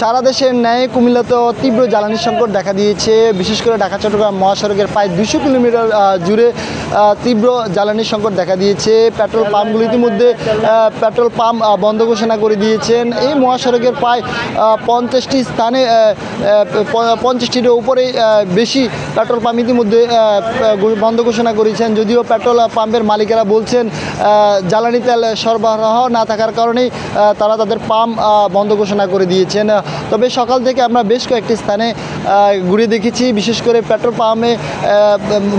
সারা দেশের ন্যায় কুমিল্লাতেও তীব্র জ্বালানি সংকট দেখা দিয়েছে। বিশেষ করে ঢাকা চট্টগ্রাম মহাসড়কের প্রায় 200 কিলোমিটার জুড়ে তীব্র জ্বালানি সংকট দেখা দিয়েছে। পেট্রোল পাম্পগুলো ইতিমধ্যে পেট্রোল পাম্প বন্ধ ঘোষণা করে দিয়েছেন। এই মহাসড়কের প্রায় 50টি স্থানে 50টির উপরে বেশি পেট্রোল পাম্প ইতিমধ্যে বন্ধ ঘোষণা করেছেন। যদিও পেট্রোল পাম্পের মালিকেরা বলছেন জ্বালানি তেল সরবরাহ না থাকার কারণেই তারা তাদের পাম্প বন্ধ ঘোষণা করে দিয়েছেন। তবে সকাল থেকে আমরা বেশ কয়েকটি স্থানে ঘুরে দেখেছি। বিশেষ করে পেট্রোল পাম্পে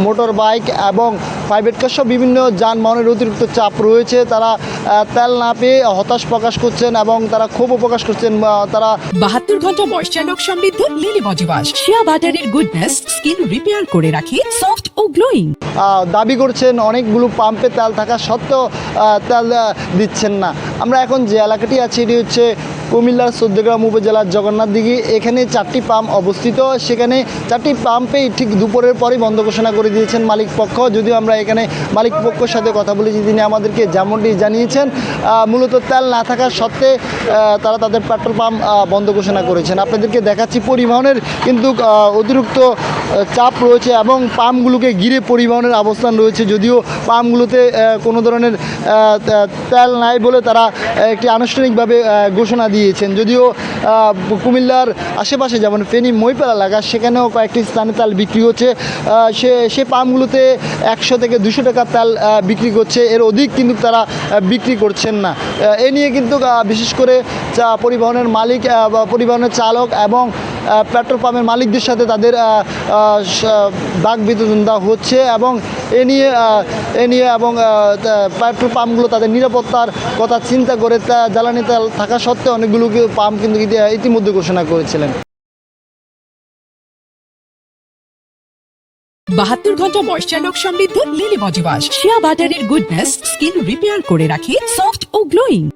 মোটর বাইক এবং প্রাইভেট কার সহ বিভিন্ন যানবাহনের অতিরিক্ত চাপ রয়েছে। তারা তেল না পেয়ে হতাশ প্রকাশ করছেন এবং তারা ক্ষোভও প্রকাশ করছেন। তারা 72 ঘন্টা ময়শ্চার সমৃদ্ধ লিলি বডি ওয়াশ শিয়া বাটারের গুডনেস স্কিন রিপেয়ার করে রাখে সফট ও গ্লোয়িং। দাবি করছেন অনেকগুলো পাম্পে তেল থাকা সত্ত্বেও তেল দিচ্ছেন না। আমরা এখন যে এলাকাটি আছি এটি হচ্ছে কুমিল্লার চৌদ্দগ্রাম উপজেলার জগন্নাথ দিঘি। এখানে 4টি পাম্প অবস্থিত। সেখানে 4টি পাম্পেই ঠিক দুপুরের পরই বন্ধ ঘোষণা করে দিয়েছেন মালিক পক্ষ। যদিও আমরা এখানে মালিক পক্ষের সাথে কথা বলেছি, তিনি আমাদেরকে যেমনটি জানিয়েছেন মূলত তেল না থাকা সত্ত্বে তারা তাদের পেট্রোল পাম্প বন্ধ ঘোষণা করেছেন। আপনাদেরকে দেখাচ্ছি পরিবহনের কিন্তু অতিরিক্ত চাপ রয়েছে এবং পাম্পগুলোকে ঘিরে পরিবহনের অবস্থান রয়েছে। যদিও পাম্পগুলোতে কোনো ধরনের তেল নাই বলে তারা একটি আনুষ্ঠানিকভাবে ঘোষণা দিয়েছেন। যদিও কুমিল্লার আশেপাশে যেমন ফেনী মহিপাল এলাকা সেখানেও কয়েকটি স্থানে তেল বিক্রি হচ্ছে। সে পাম্পগুলোতে 100 থেকে 200 টাকা তেল বিক্রি করছে, এর অধিক কিন্তু তারা বিক্রি করছেন না। এ নিয়ে কিন্তু বিশেষ করে পরিবহনের মালিক বা পরিবহনের চালক এবং পেট্রোল পাম্পের মালিকদের সাথে তাদের বাক বিতণ্ডা হচ্ছে এবং এ নিয়ে এবং পেট্রোল পাম্পগুলো তাদের নিরাপত্তার কথা চিন্তা করে জ্বালানি তেল থাকা সত্ত্বেও অনেকগুলো পাম্প কিন্তু ইতিমধ্যে ঘোষণা করেছিলেন। 72 ঘন্টা ময়শ্চার সমৃদ্ধ লিলি বডি ওয়াশ শিয়া বাটারের গুডনেস স্কিন রিপেয়ার করে রাখে সফট ও গ্লোয়িং।